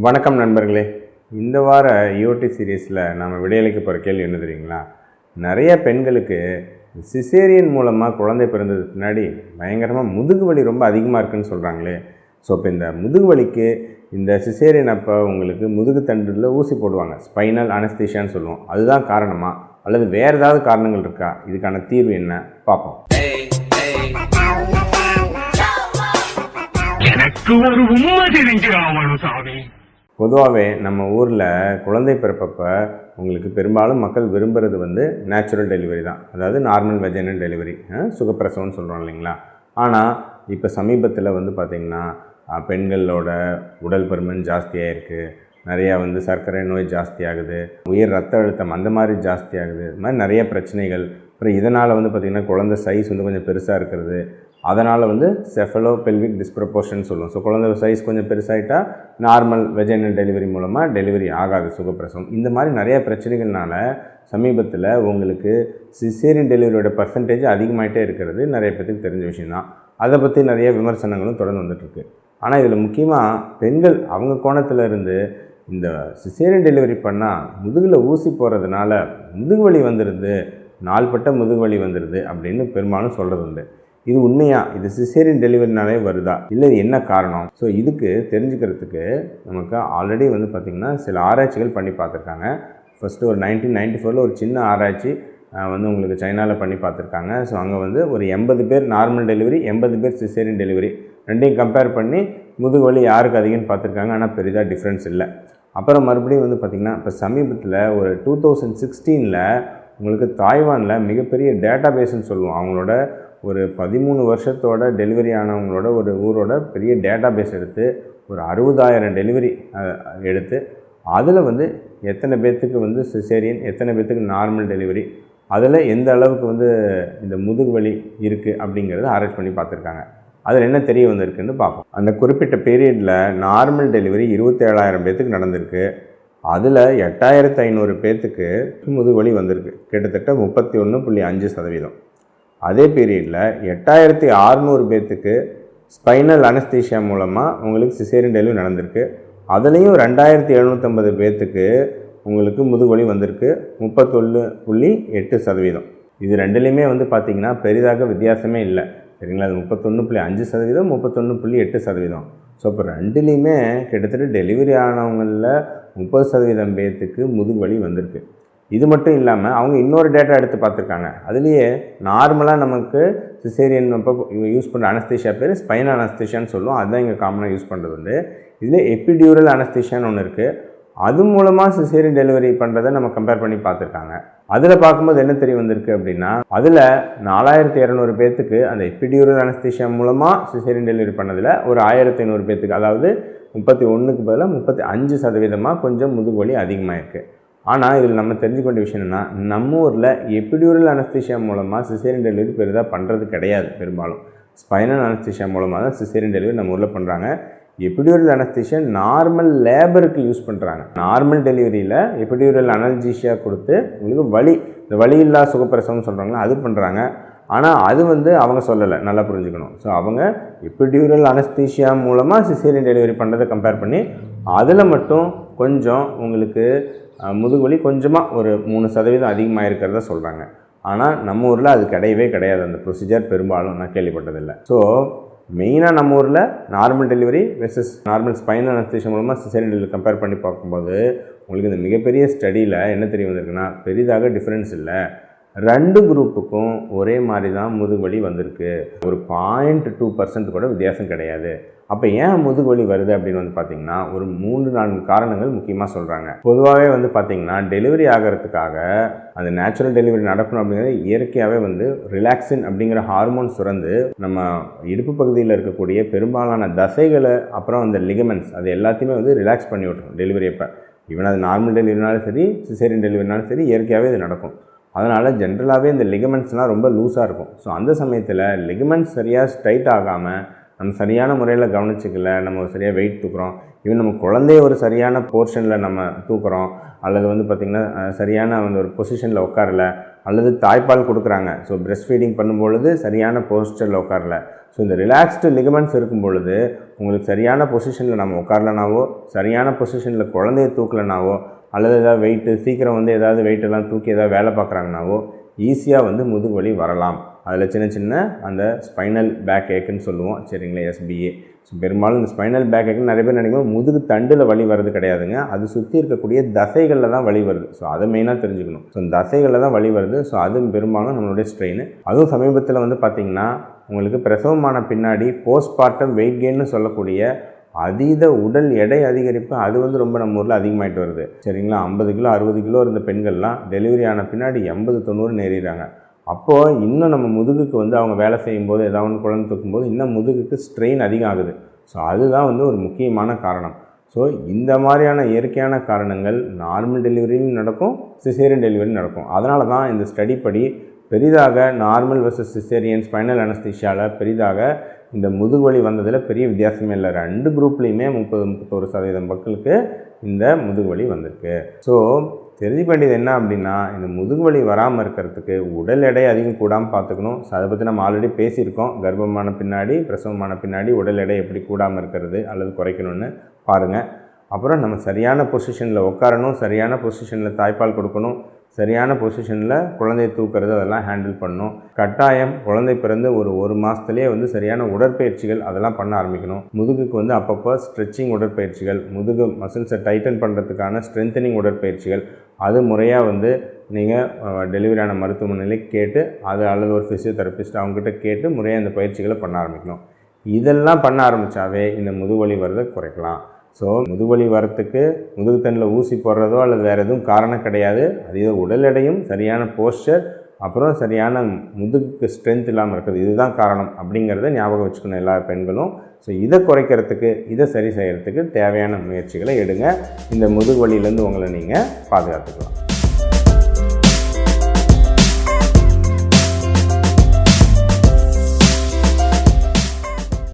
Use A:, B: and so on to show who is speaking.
A: வணக்கம் நண்பர்களே. இந்த வார ஈஓடி சீரீஸில் நாம் விடையளிக்க போகிற கேள்வி என்ன தெரியுங்களா? நிறைய பெண்களுக்கு சிசேரியன் மூலமாக குழந்தை பிறந்ததுக்கு பின்னாடி பயங்கரமாக முதுகு வலி ரொம்ப அதிகமாக இருக்குதுன்னு சொல்கிறாங்களே. ஸோ இப்போ இந்த முதுகு வலிக்கு இந்த சிசேரியன் அப்போ உங்களுக்கு முதுகு தண்டில் ஊசி போடுவாங்க, ஸ்பைனல் அனஸ்தீஷியான்னு சொல்லுவோம். அதுதான் காரணமா அல்லது வேறு ஏதாவது காரணங்கள் இருக்கா? இதுக்கான தீர்வு என்ன பார்ப்போம். பொதுவாகவே நம்ம ஊரில் குழந்தை பிறப்பப்போ உங்களுக்கு பெரும்பாலும் மக்கள் விரும்புகிறது நேச்சுரல் டெலிவரி தான், அதாவது நார்மல் வெஜைனல் டெலிவரி, சுகப்பிரசவம்னு சொல்கிறோம் இல்லைங்களா. ஆனால் இப்போ சமீபத்தில் பார்த்திங்கன்னா பெண்களோட உடல் பருமன் ஜாஸ்தியாக இருக்குது, நிறையா சர்க்கரை நோய் ஜாஸ்தியாகுது, உயர் ரத்த அழுத்தம் அந்த மாதிரி ஜாஸ்தியாகுது, இது மாதிரி நிறைய பிரச்சனைகள். அப்புறம் இதனால் பார்த்திங்கன்னா குழந்தை சைஸ் கொஞ்சம் பெருசாக இருக்கிறது, அதனால் செஃபலோ பெல்விக் டிஸ்ப்ரப்போர்ஷன் சொல்லுவோம். ஸோ குழந்தை சைஸ் கொஞ்சம் பெருசாகிட்டால் நார்மல் வெஜைனல் டெலிவரி மூலமாக டெலிவரி ஆகாது, சுகப்பிரசவம். இந்த மாதிரி நிறைய பிரச்சனைகள்னால சமீபத்தில் உங்களுக்கு சிசேரியன் டெலிவரியோட பர்சன்டேஜ் அதிகமாகிட்டே இருக்கிறது நிறைய பேருக்கு தெரிஞ்ச விஷயந்தான். அதை பற்றி நிறைய விமர்சனங்களும் தொடர்ந்து வந்துட்டுருக்கு. ஆனால் இதில் முக்கியமாக பெண்கள் அவங்க கோணத்தில் இருந்து இந்த சிசேரியன் டெலிவரி பண்ணால் முதுகில் ஊசி போகிறதுனால முதுகு வலி வந்துடுது, நாள்பட்ட முதுகு வலி வந்துடுது அப்படின்னு பெரும்பாலும் சொல்கிறது உண்டு. இது உண்மையா? இது சிசேரியன் டெலிவரினாலே வருதா, இல்லை இது என்ன காரணம்? ஸோ இதுக்கு தெரிஞ்சுக்கிறதுக்கு நமக்கு ஆல்ரெடி பார்த்திங்கன்னா சில ஆராய்ச்சிகள் பண்ணி பார்த்துருக்காங்க. ஃபஸ்ட்டு ஒரு 1994 ஒரு சின்ன ஆராய்ச்சி உங்களுக்கு சைனாவில் பண்ணி பார்த்துருக்காங்க. ஸோ அங்கே ஒரு 80 பேர் நார்மல் டெலிவரி, 80 பேர் சிசேரியன் டெலிவரி ரெண்டையும் கம்பேர் பண்ணி முதுகு வலி யாருக்கு அதிகம்னு பார்த்துருக்காங்க. ஆனால் பெரிதாக டிஃப்ரென்ஸ் இல்லை. அப்புறம் மறுபடியும் பார்த்திங்கன்னா இப்போ சமீபத்தில் ஒரு 2016 உங்களுக்கு தாய்வானில் மிகப்பெரிய டேட்டா பேஸ்ன்னு சொல்லுவோம். அவங்களோட ஒரு 13 வருஷத்தோட டெலிவரி ஆனவங்களோட ஒரு ஊரோட பெரிய டேட்டா பேஸ் எடுத்து ஒரு 60,000 டெலிவரி எடுத்து அதில் எத்தனை பேர்த்துக்கு சிசேரியன், எத்தனை பேர்த்துக்கு நார்மல் டெலிவரி, அதில் எந்த அளவுக்கு இந்த முதுகு வலி இருக்குது அப்படிங்கிறத ஆராய்ச்சி பண்ணி பார்த்துருக்காங்க. அதில் என்ன தெரிய வந்திருக்குன்னு பார்ப்போம். அந்த குறிப்பிட்ட பீரியடில் நார்மல் டெலிவரி 27,000 பேர்த்துக்கு நடந்திருக்கு. அதில் 8,500 பேர்த்துக்கு முதுகு வலி வந்திருக்கு, கிட்டத்தட்ட 31.5%. அதே பீரியடில் 8,600 பேர்த்துக்கு ஸ்பைனல் அனஸ்தீஷியா மூலமாக உங்களுக்கு சிசேரியன் டெலிவரி நடந்திருக்கு. அதுலேயும் 2,750 பேர்த்துக்கு உங்களுக்கு முதுகுவலி வந்திருக்கு, 31.8%. இது ரெண்டுலேயுமே பார்த்திங்கன்னா பெரிதாக வித்தியாசமே இல்லை, சரிங்களா? அது 31.5%, 31.8%. ஸோ இப்போ ரெண்டுலேயுமே கிட்டத்தட்ட டெலிவரி ஆனவங்களில் 30% பேர்த்துக்கு முதுகுவலி வந்திருக்கு. இது மட்டும் இல்லாமல் அவங்க இன்னொரு டேட்டா எடுத்து பார்த்துருக்காங்க. அதுலேயே நார்மலாக நமக்கு சிசேரியன் அப்போ யூஸ் பண்ணுற அனஸ்தீஷியா பேர் ஸ்பைனல் அனஸ்தீஷியான்னு சொல்லுவோம். அதுதான் இங்கே காமனாக யூஸ் பண்ணுறது இதில் எபிடியூரல் அனஸ்தீஷியான்னு ஒன்று இருக்குது. அது மூலமாக சிசேரியன் டெலிவரி பண்ணுறதை நம்ம கம்பேர் பண்ணி பார்த்துருக்காங்க. அதில் பார்க்கும்போது என்ன தெரிய வந்திருக்கு அப்படின்னா, அதில் 4,200 பேர்த்துக்கு அந்த எபிடியூரல் அனஸ்தீஷியா மூலமாக சிசேரியன் டெலிவரி பண்ணதில் ஒரு 1,500 பேர்த்துக்கு, அதாவது 31க்கு பதிலாக 35% கொஞ்சம் முதுகு வலி அதிகமாக இருக்குது. ஆனால் இதில் நம்ம தெரிஞ்சுக்கொண்ட விஷயம் என்னென்னா, நம்ம ஊரில் எபிடியூரல் அனஸ்தீஷியா மூலமாக சிசேரியன் டெலிவரி பெரிதாக பண்ணுறது கிடையாது. பெரும்பாலும் ஸ்பைனல் அனஸ்தீஷியா மூலமாக தான் சிசேரியன் டெலிவரி நம்ம ஊரில் பண்ணுறாங்க. எபிடியூரல் அனஸ்தீஷியா நார்மல் லேபருக்கு யூஸ் பண்ணுறாங்க. நார்மல் டெலிவரியில் எபிடியூரல் அனல்ஜீஷியா கொடுத்து உங்களுக்கு வலி, இந்த வலி இல்லா சுகப்பிரசவம்னு சொல்கிறாங்களா, அது பண்ணுறாங்க. ஆனால் அது அவங்க சொல்லலை, நல்லா புரிஞ்சுக்கணும். ஸோ அவங்க எபிடியூரல் அனஸ்தீஷியா மூலமாக சிசேரியன் டெலிவரி பண்ணுறதை கம்பேர் பண்ணி அதில் மட்டும் கொஞ்சம் உங்களுக்கு முதுகுவலி கொஞ்சமாக ஒரு 3% அதிகமாக இருக்கிறத சொல்கிறாங்க. ஆனால் நம்ம ஊரில் அது கிடையவே கிடையாது, அந்த ப்ரொசீஜர் பெரும்பாலும் நான் கேள்விப்பட்டதில்லை. ஸோ மெயினாக நம்ம ஊரில் normal delivery versus normal spinal anaesthesia மூலமாக சிசேரியன் டெலிவரி கம்பேர் பண்ணி பார்க்கும்போது உங்களுக்கு இந்த மிகப்பெரிய ஸ்டடியில் என்ன தெரிய வந்திருக்குன்னா, பெரிதாக டிஃப்ரென்ஸ் இல்லை. 2 குரூப்புக்கும் ஒரே மாதிரி தான் முதுகுவலி வந்திருக்கு, ஒரு 0.2% கூட வித்தியாசம் கிடையாது. அப்போ ஏன் முதுகுவலி வருது அப்படின்னு பார்த்திங்கன்னா, ஒரு 3-4 காரணங்கள் முக்கியமாக சொல்கிறாங்க. பொதுவாகவே பார்த்திங்கன்னா டெலிவரி ஆகிறதுக்காக அந்த நேச்சுரல் டெலிவரி நடக்கணும் அப்படிங்கிறது இயற்கையாகவே ரிலாக்ஸின் அப்படிங்கிற ஹார்மோன் சுரந்து நம்ம இடுப்பு பகுதியில் இருக்கக்கூடிய பெரும்பாலான தசைகளை, அப்புறம் அந்த லிகமெண்ட்ஸ், அது எல்லாத்தையுமே ரிலாக்ஸ் பண்ணி விட்டுரும் டெலிவரி அப்போ. ஈவன் அது நார்மல் டெலிவரினாலும் சரி, சிசேரியன் டெலிவரினாலும் சரி, இயற்கையாகவே இது நடக்கும். அதனால் ஜென்ரலாகவே இந்த லிகமெண்ட்ஸ்லாம் ரொம்ப லூஸாக இருக்கும். ஸோ அந்த சமயத்தில் லிகமெண்ட்ஸ் சரியாக ஸ்ட்ரைட் ஆகாமல் நம்ம சரியான முறையில் கவனிச்சிக்கல, நம்ம ஒரு சரியாக வெயிட் தூக்குறோம், ஈவன் நம்ம குழந்தைய ஒரு சரியான போர்ஷனில் நம்ம தூக்குறோம், அல்லது வந்து பார்த்திங்கன்னா சரியான வந்து ஒரு பொசிஷனில் உட்காரல, அல்லது தாய்ப்பால் கொடுக்குறாங்க, ஸோ பிரெஸ்ட் ஃபீடிங் பண்ணும்பொழுது சரியான போஸ்டரில் உட்காரல. ஸோ இந்த ரிலாக்ஸ்டு லிகமெண்ட்ஸ் இருக்கும் பொழுது உங்களுக்கு சரியான பொசிஷனில் நம்ம உட்காரலனாவோ, சரியான பொசிஷனில் குழந்தைய தூக்கலனாவோ, அல்லது ஏதாவது வெயிட்டு சீக்கிரம் வந்து ஏதாவது வெயிட்டெல்லாம் தூக்கி ஏதாவது வேலை பார்க்குறாங்கனாவோ ஈஸியாக வந்து முதுகு வலி வரலாம். அதில் சின்ன சின்ன அந்த ஸ்பைனல் பேக் ஏக்குன்னு சொல்லுவோம், சரிங்களா, SBA. ஸோ பெரும்பாலும் இந்த ஸ்பைனல் பேக் ஏக்குன்னு நிறைய பேர் நினைக்கும் முதுகு தண்டில் வலி வருது கிடையாதுங்க, அது சுற்றி இருக்கக்கூடிய தசைகளில் தான் வலி வருது. ஸோ அதை மெயினாக தெரிஞ்சுக்கணும். ஸோ தசைகளில் தான் வலி வருது. ஸோ அது பெரும்பாலும் நம்மளுடைய ஸ்ட்ரெயின். அதுவும் சமீபத்தில் வந்து பார்த்திங்கன்னா உங்களுக்கு பிரசவமான பின்னாடி போஸ்ட்மார்ட்டம் வெயிட் கெயின்னு சொல்லக்கூடிய அதீத உடல் எடை அதிகரிப்பு அது வந்து ரொம்ப நம்ம ஊரில் அதிகமாகிட்டு வருது, சரிங்களா. 50 கிலோ 60 கிலோ இருந்த பெண்கள்லாம் டெலிவரி ஆன பின்னாடி 80-90 ஏறிடுறாங்க. அப்போது இன்னும் நம்ம முதுகுக்கு வந்து அவங்க வேலை செய்யும்போது ஏதாவது ஒன்று குழந்தை தூக்கும்போது இன்னும் முதுகுக்கு ஸ்ட்ரெயின் அதிகம் ஆகுது. ஸோ அதுதான் வந்து ஒரு முக்கியமான காரணம். ஸோ இந்த மாதிரியான இயற்கையான காரணங்கள் நார்மல் டெலிவரியும் நடக்கும், சிசேரியன் டெலிவரியும் நடக்கும். அதனால தான் இந்த ஸ்டடி படி பெரிதாக நார்மல் வெர்சஸ் சிசேரியன் ஸ்பைனல் அனஸ்தீஷியாவில் பெரிதாக இந்த முதுகுவலி வந்ததில் பெரிய வித்தியாசமே இல்லை. 2 குரூப்லேயுமே 30-31% மக்களுக்கு இந்த முதுகுவலி வந்திருக்கு. ஸோ தெரிஞ்சுக்க வேண்டியது என்ன அப்படின்னா, இந்த முதுகுவலி வராமல் இருக்கிறதுக்கு உடல் எடை அதிகம் கூடாமல் பார்த்துக்கணும். ஸோ அதை பற்றி நம்ம ஆல்ரெடி பேசியிருக்கோம். கர்ப்பமான பின்னாடி பிரசவமான பின்னாடி உடல் எடை எப்படி கூடாமல் இருக்கிறது அல்லது குறைக்கணும்னு பாருங்கள். அப்புறம் நம்ம சரியான பொசிஷனில் உட்காரணும், சரியான பொசிஷனில் தாய்ப்பால் கொடுக்கணும், சரியான பொசிஷனில் குழந்தையை தூக்கிறது அதெல்லாம் ஹேண்டில் பண்ணணும். கட்டாயம் குழந்தை பிறந்து ஒரு மாதத்துலேயே வந்து சரியான உடற்பயிற்சிகள் அதெல்லாம் பண்ண ஆரம்பிக்கணும். முதுகுக்கு வந்து அப்பப்போ ஸ்ட்ரெச்சிங் உடற்பயிற்சிகள், முதுகு மசில்ஸை டைட்டன் பண்ணுறதுக்கான ஸ்ட்ரென்தனிங் உடற்பயிற்சிகள் அது முறையாக வந்து நீங்கள் டெலிவரியான மருத்துவமனையிலே கேட்டு அது அல்லது ஒரு ஃபிசியோதெரபிஸ்ட் அவங்ககிட்ட கேட்டு முறையாக இந்த பயிற்சிகளை பண்ண ஆரம்பிக்கணும். இதெல்லாம் பண்ண ஆரம்பித்தாவே இந்த முதுகுவலி வரதை குறைக்கலாம். ஸோ முதுகுவலி வரத்துக்கு முதுகுத்தண்டில் ஊசி போடுறதோ அல்லது வேறு எதுவும் காரணம் கிடையாது. அது உடல் எடையும் சரியான போஸ்டர் அப்புறம் சரியான முதுகுக்கு ஸ்ட்ரென்த் இல்லாமல் இருக்கிறது இதுதான் காரணம் அப்படிங்கிறத ஞாபகம் வச்சுக்கணும் எல்லா பெண்களும். ஸோ இதை குறைக்கிறதுக்கு இதை சரி செய்கிறதுக்கு தேவையான முயற்சிகளை எடுங்க. இந்த முதுகுவலியிலேருந்து உங்களை நீங்கள் பாதுகாத்துக்கலாம்.